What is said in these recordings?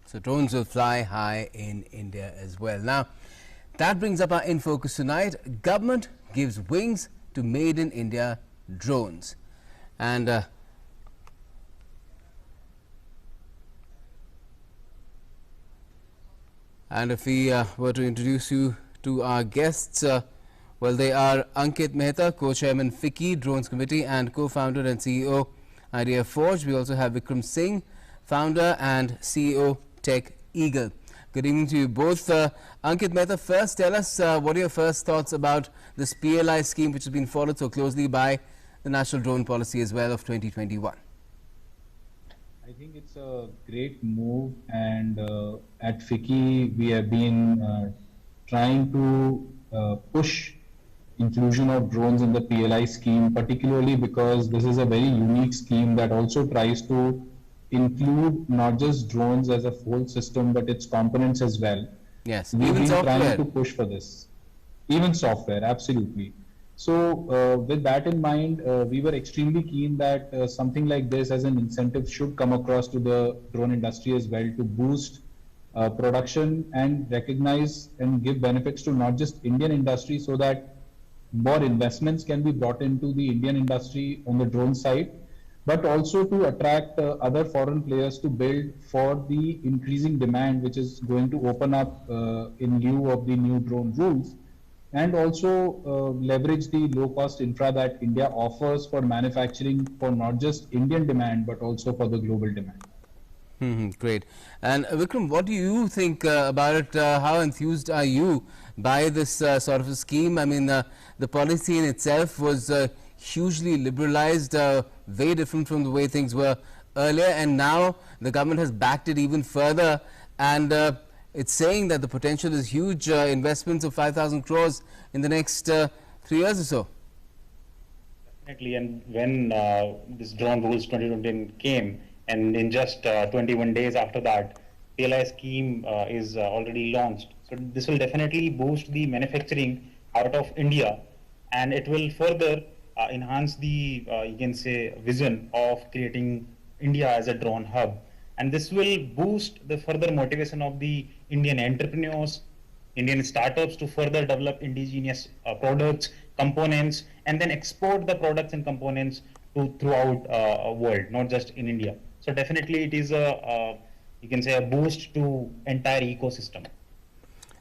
So drones will fly high in India as well. Now, that brings up our In Focus tonight. Government gives wings to Made in India drones. And if we were to introduce you to our guests, well, they are Ankit Mehta, co-chairman FICCI Drones Committee and co-founder and CEO Idea Forge. We also have Vikram Singh, founder and CEO Tech Eagle. Good evening to you both. Ankit Mehta, first tell us what are your first thoughts about this PLI scheme which has been followed so closely by the National Drone Policy as well of 2021. I think it's a great move, and at FICCI we have been trying to push inclusion of drones in the PLI scheme, particularly because this is a very unique scheme that also tries to include not just drones as a full system, but its components as well. Yes, We've even been software. trying to push for this, even software, absolutely. So with that in mind, we were extremely keen that something like this as an incentive should come across to the drone industry as well to boost production and recognize and give benefits to not just Indian industry so that more investments can be brought into the Indian industry on the drone side, but also to attract other foreign players to build for the increasing demand which is going to open up in lieu of the new drone rules, and also leverage the low-cost infra that India offers for manufacturing for not just Indian demand but also for the global demand. Great. And Vikram, what do you think about it? How enthused are you by this sort of a scheme? I mean, the policy in itself was hugely liberalized, very different from the way things were earlier, and now the government has backed it even further, and it's saying that the potential is huge, investments of 5,000 crores in the next 3 years or so. Definitely, and when this drone rules 2020 came, and in just 21 days after that, PLI scheme is already launched. So this will definitely boost the manufacturing out of India, and it will further enhance the, you can say, vision of creating India as a drone hub. And this will boost the further motivation of the Indian entrepreneurs, Indian startups to further develop indigenous products, components, and then export the products and components to throughout world, not just in India. So definitely it is a, you can say, a boost to entire ecosystem.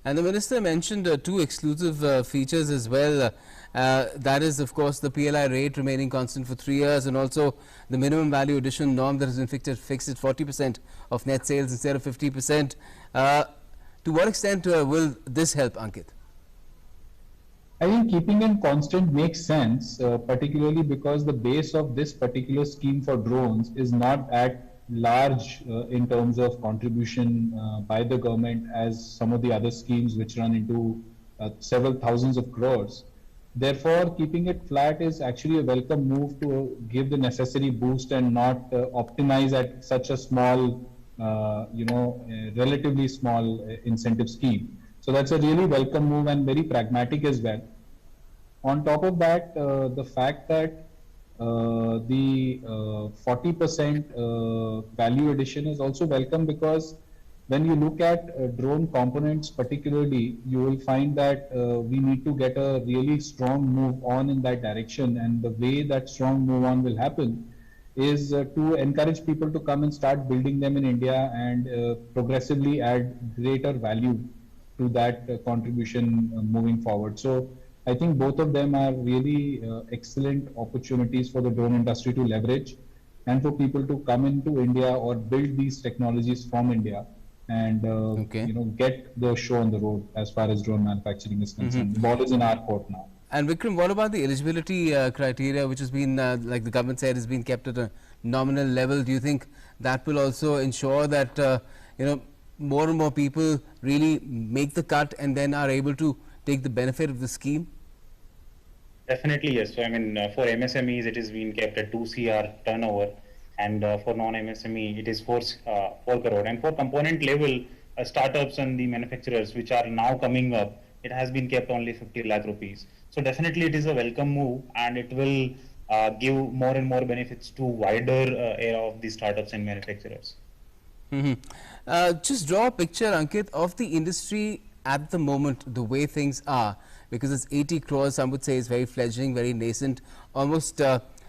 And the minister mentioned two exclusive features as well. That is, of course, the PLI rate remaining constant for 3 years, and also the minimum value addition norm that has been fixed at 40% of net sales instead of 50%. To what extent will this help, Ankit? I think keeping it constant makes sense, particularly because the base of this particular scheme for drones is not at large in terms of contribution by the government as some of the other schemes which run into several thousands of crores. Therefore, keeping it flat is actually a welcome move to give the necessary boost and not optimize at such a small, relatively small incentive scheme. So that's a really welcome move and very pragmatic as well. On top of that, the fact that the 40% value addition is also welcome, because when you look at drone components particularly, you will find that we need to get a really strong move on in that direction. And the way that strong move on will happen is to encourage people to come and start building them in India and progressively add greater value to that contribution moving forward. So I think both of them are really excellent opportunities for the drone industry to leverage and for people to come into India or build these technologies from India and get the show on the road as far as drone manufacturing is concerned. The ball is in our court now. And Vikram, what about the eligibility criteria, which has been, like the government said, has been kept at a nominal level? Do you think that will also ensure that more and more people really make the cut and then are able to take the benefit of the scheme? Definitely, yes. So, I mean, for MSMEs, it is being kept at 2 CR turnover, and for non-MSME, it is 4 crore. And for component level, startups and the manufacturers, which are now coming up, it has been kept only 50 lakh rupees. So definitely it is a welcome move, and it will give more and more benefits to wider area of the startups and manufacturers. Mhm. Just draw a picture, Ankit, of the industry at the moment, the way things are, because it's 80 crores, some would say is very fledgling, very nascent, almost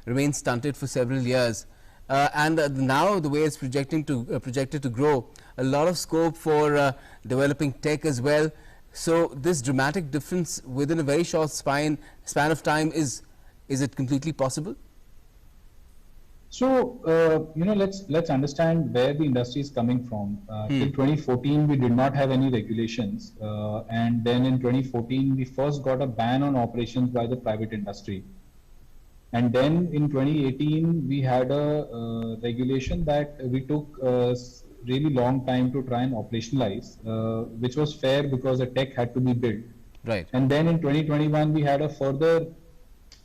remains stunted for several years. And now the way it's projected to grow, a lot of scope for developing tech as well. So this dramatic difference within a very short span of time, is it completely possible? So, let's understand where the industry is coming from. Till 2014, we did not have any regulations, and then in 2014, we first got a ban on operations by the private industry. And then in 2018, we had a regulation that we took really long time to try and operationalize, which was fair because the tech had to be built. Right. And then in 2021, we had a further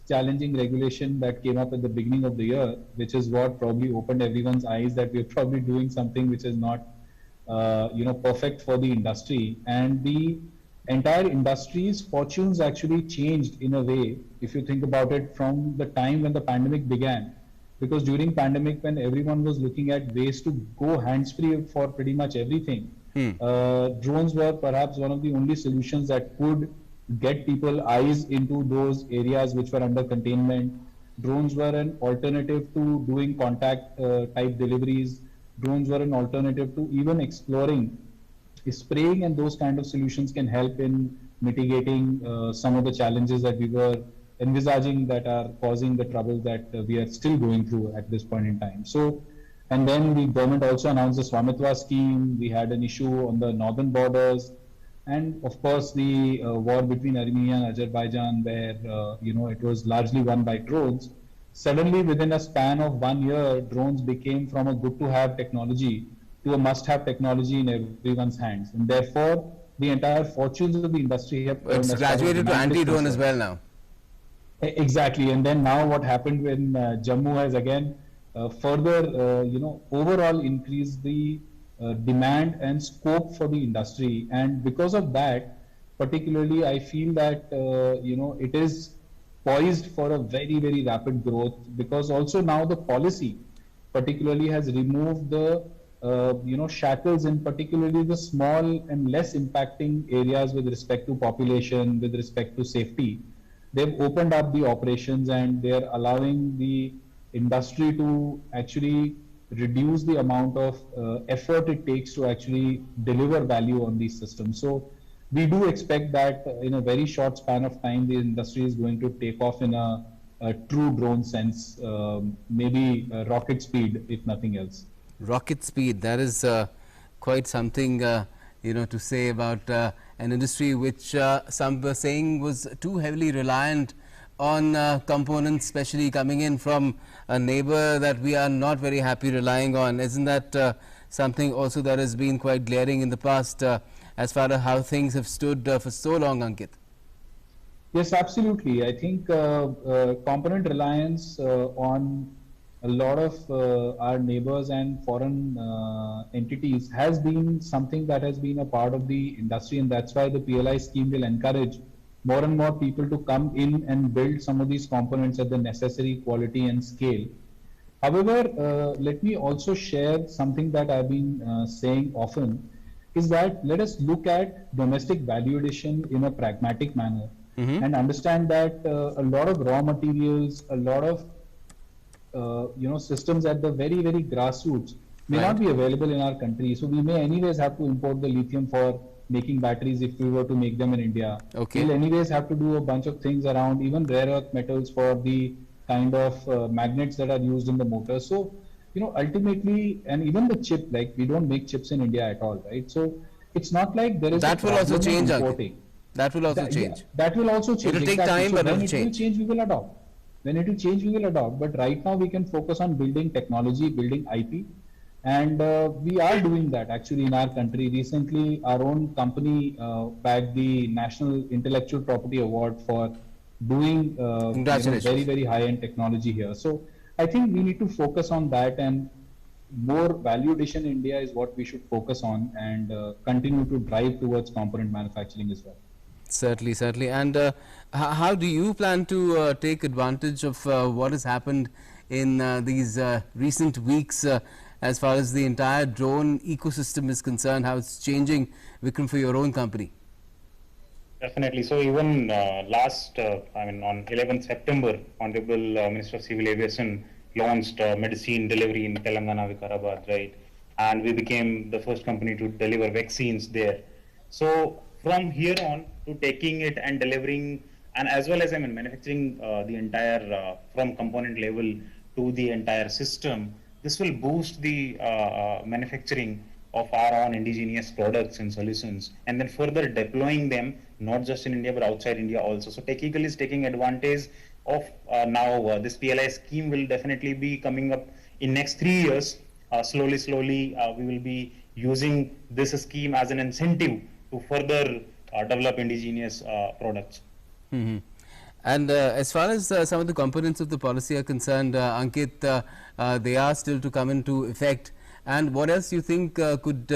challenging regulation that came up at the beginning of the year, which is what probably opened everyone's eyes that we're probably doing something which is not, perfect for the industry. And the entire industry's fortunes actually changed in a way, if you think about it, from the time when the pandemic began. Because during pandemic, when everyone was looking at ways to go hands-free for pretty much everything, drones were perhaps one of the only solutions that could get people eyes into those areas which were under containment. Drones were an alternative to doing contact type deliveries. Drones were an alternative to even exploring spraying, and those kind of solutions can help in mitigating some of the challenges that we were envisaging that are causing the trouble that we are still going through at this point in time. So, and then the government also announced the Swamitva scheme. We had an issue on the northern borders, and of course the war between Armenia and Azerbaijan, where it was largely won by drones. Suddenly, within a span of 1 year, drones became from a good-to-have technology to a must-have technology in everyone's hands, and therefore the entire fortunes of the industry have turned It's as far as graduated to demand is anti-drone as concerned. well now. Exactly, and then now what happened when Jammu has again further, overall increased the demand and scope for the industry, and because of that, particularly, I feel that it is poised for a very very rapid growth, because also now the policy, particularly, has removed the shackles in particularly the small and less impacting areas with respect to population, with respect to safety. They've opened up the operations and they're allowing the industry to actually reduce the amount of effort it takes to actually deliver value on these systems. So we do expect that in a very short span of time, the industry is going to take off in a true drone sense, maybe rocket speed, if nothing else. Rocket speed, that is quite something to say about an industry which some were saying was too heavily reliant on components, especially coming in from a neighbor that we are not very happy relying on. Isn't that something also that has been quite glaring in the past as far as how things have stood for so long, Ankit? Yes, absolutely. I think component reliance on a lot of our neighbors and foreign entities has been something that has been a part of the industry, and that's why the PLI scheme will encourage more and more people to come in and build some of these components at the necessary quality and scale. However, let me also share something that I've been saying often, is that let us look at domestic value addition in a pragmatic manner and understand that a lot of raw materials, a lot of systems at the very, very grassroots may not be available in our country. So we may anyways have to import the lithium for making batteries if we were to make them in India. Okay. We'll anyways have to do a bunch of things around even rare earth metals for the kind of magnets that are used in the motor. So, ultimately, and even the chip, like we don't make chips in India at all, right? So it's not like there is that a will also problem change, importing. That will also change. Yeah, that will also change. It will take exactly. time, So but it when will it will change. change, we will adopt. When it will change, we will adopt. But right now, we can focus on building technology, building IP, and we are doing that actually in our country. Recently, our own company bagged the National Intellectual Property Award for doing Congratulations. very, very high-end technology here. So I think we need to focus on that, and more value addition in India is what we should focus on, and continue to drive towards component manufacturing as well. Certainly, certainly. And how do you plan to take advantage of what has happened in these recent weeks as far as the entire drone ecosystem is concerned, how it's changing, Vikram, for your own company? Definitely. So even on 11th September, Honorable Minister of Civil Aviation launched medicine delivery in Telangana, Vikarabad, right? And we became the first company to deliver vaccines there. So from here on to taking it and delivering, and as well as manufacturing the entire from component level to the entire system, this will boost the manufacturing of our own indigenous products and solutions, and then further deploying them not just in India but outside India also. So technically is taking advantage of now this PLI scheme will definitely be coming up in next 3 years. Slowly, we will be using this scheme as an incentive to further develop indigenous products. Mm-hmm. And as far as some of the components of the policy are concerned, Ankit, they are still to come into effect. And what else you think could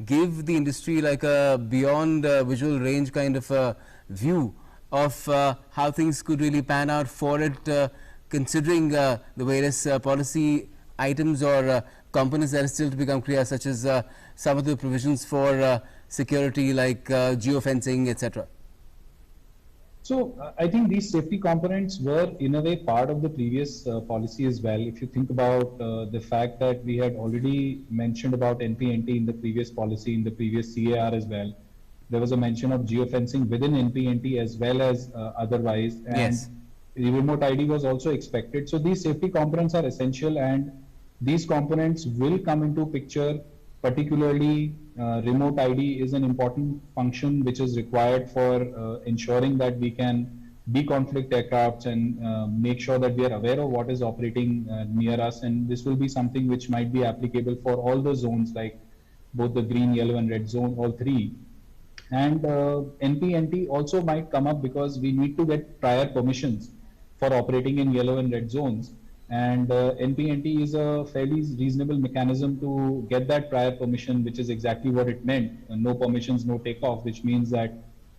give the industry like a beyond visual range kind of view of how things could really pan out for it, considering the various policy items or components that are still to become clear, such as some of the provisions for security like geofencing, etc. So I think these safety components were in a way part of the previous policy as well. If you think about the fact that we had already mentioned about NPNT in the previous policy, in the previous CAR as well, there was a mention of geofencing within NPNT as well as otherwise, and yes, the remote ID was also expected. So these safety components are essential, and these components will come into picture. Particularly, remote ID is an important function which is required for ensuring that we can deconflict aircrafts and make sure that we are aware of what is operating near us. And this will be something which might be applicable for all the zones, like both the green, yellow, and red zone, all three. And NPNT also might come up because we need to get prior permissions for operating in yellow and red zones. And NPNT is a fairly reasonable mechanism to get that prior permission, which is exactly what it meant. No permissions, no takeoff, which means that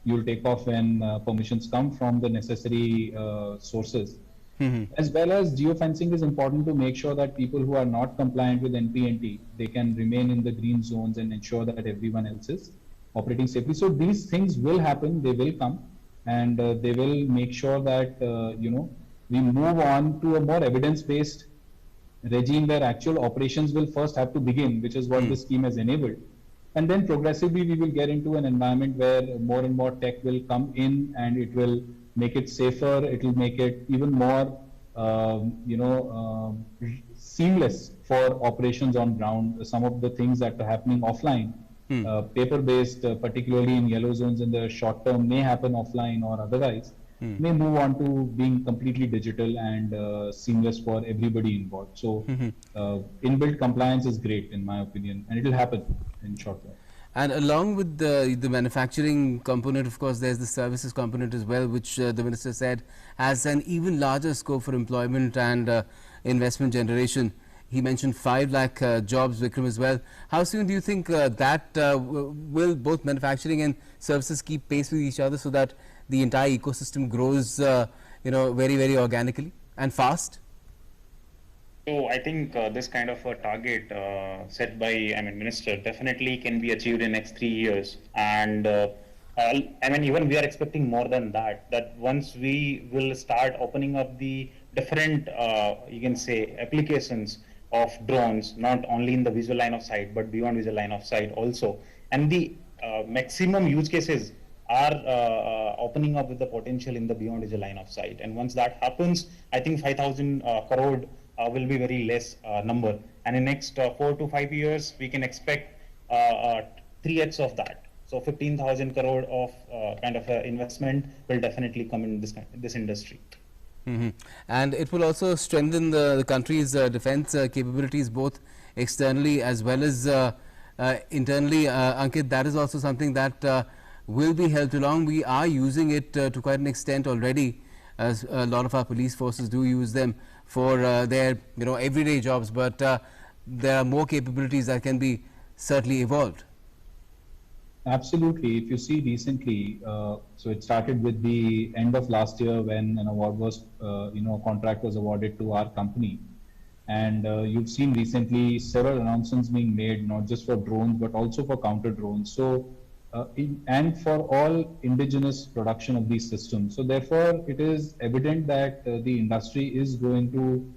you'll take off when permissions come from the necessary sources. Mm-hmm. As well as geofencing is important to make sure that people who are not compliant with NPNT, they can remain in the green zones and ensure that everyone else is operating safely. So these things will happen, they will come, and they will make sure that, we move on to a more evidence-based regime where actual operations will first have to begin, which is what the scheme has enabled. And then progressively we will get into an environment where more and more tech will come in, and it will make it safer, it will make it even more seamless for operations on ground. Some of the things that are happening offline, paper-based, particularly in yellow zones in the short term, may happen offline or otherwise. May move on to being completely digital and seamless for everybody involved. So inbuilt compliance is great in my opinion, and it will happen in short term. And along with the manufacturing component, of course, there's the services component as well, which the Minister said has an even larger scope for employment and investment generation. He mentioned 5 lakh jobs, Vikram, as well. How soon do you think that will both manufacturing and services keep pace with each other so that the entire ecosystem grows, very, very organically and fast? So I think this kind of a target set by Minister definitely can be achieved in next 3 years, and even we are expecting more than that. That once we will start opening up the different you can say applications of drones, not only in the visual line of sight but beyond visual line of sight also, and the maximum use cases are opening up with the potential in the beyond visual line of sight. And once that happens, I think 5,000 crore will be very less number, and in next 4 to 5 years we can expect 3x of that. So 15,000 crore of kind of investment will definitely come in this industry. And it will also strengthen the country's defense capabilities, both externally as well as internally. Ankit, that is also something that will be helped along. We are using it to quite an extent already, as a lot of our police forces do use them for their everyday jobs, but there are more capabilities that can be certainly evolved. Absolutely. If you see recently, so it started with the end of last year when an award was, a contract was awarded to our company. And you've seen recently several announcements being made, not just for drones, but also for counter drones. So, and for all indigenous production of these systems. So therefore, it is evident that the industry is going to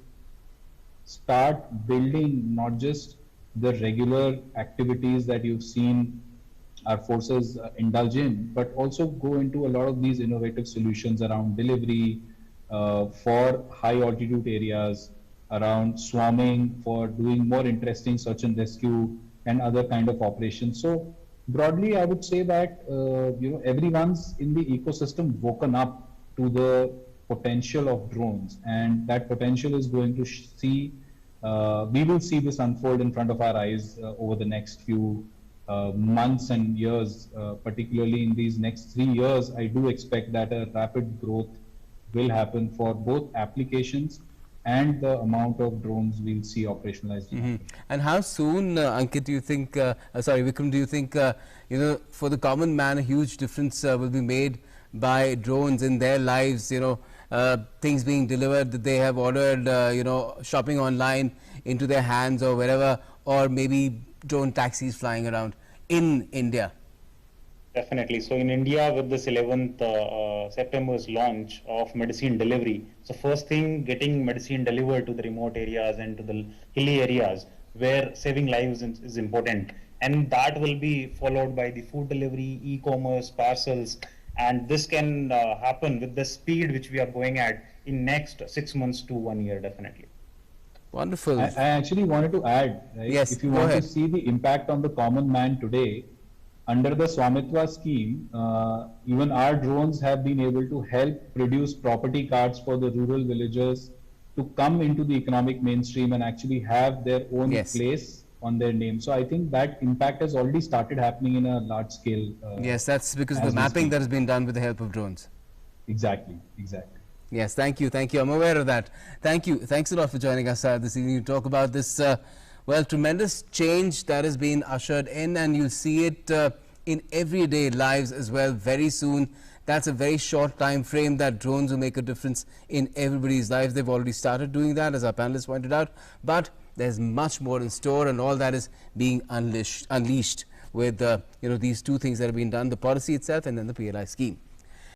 start building not just the regular activities that you've seen our forces indulge in, but also go into a lot of these innovative solutions around delivery for high altitude areas, around swarming, for doing more interesting search and rescue and other kind of operations. So broadly, I would say that everyone's in the ecosystem woken up to the potential of drones, and that potential is going to see. We will see this unfold in front of our eyes over the next few months and years, particularly in these next 3 years. I do expect that a rapid growth will happen for both applications and the amount of drones we'll see operationalized. And how soon, Ankit, do you think, sorry, Vikram, do you think, for the common man, a huge difference will be made by drones in their lives, things being delivered that they have ordered, shopping online into their hands or wherever, or maybe drone taxis flying around in India? Definitely. So in India, with this 11th September's launch of medicine delivery, so first thing, getting medicine delivered to the remote areas and to the hilly areas where saving lives is important. And that will be followed by the food delivery, e-commerce, parcels, and this can happen with the speed which we are going at in next 6 months to 1 year, definitely. Wonderful. I actually wanted to add, right? Yes, if you go want ahead. to see the impact on the common man today, under the Swamitva scheme, even our drones have been able to help produce property cards for the rural villagers to come into the economic mainstream and actually have their own Yes. place on their name. So I think that impact has already started happening in a large scale. Yes, that's because of as the we mapping speak. that has been done with the help of drones. Exactly, exactly. Yes, thank you, thank you. I'm aware of that. Thank you. Thanks a lot for joining us this evening to talk about this, tremendous change that has been ushered in, and you'll see it in everyday lives as well very soon. That's a very short time frame that drones will make a difference in everybody's lives. They've already started doing that, as our panelists pointed out, but there's much more in store, and all that is being unleashed with these two things that have been done, the policy itself and then the PLI scheme.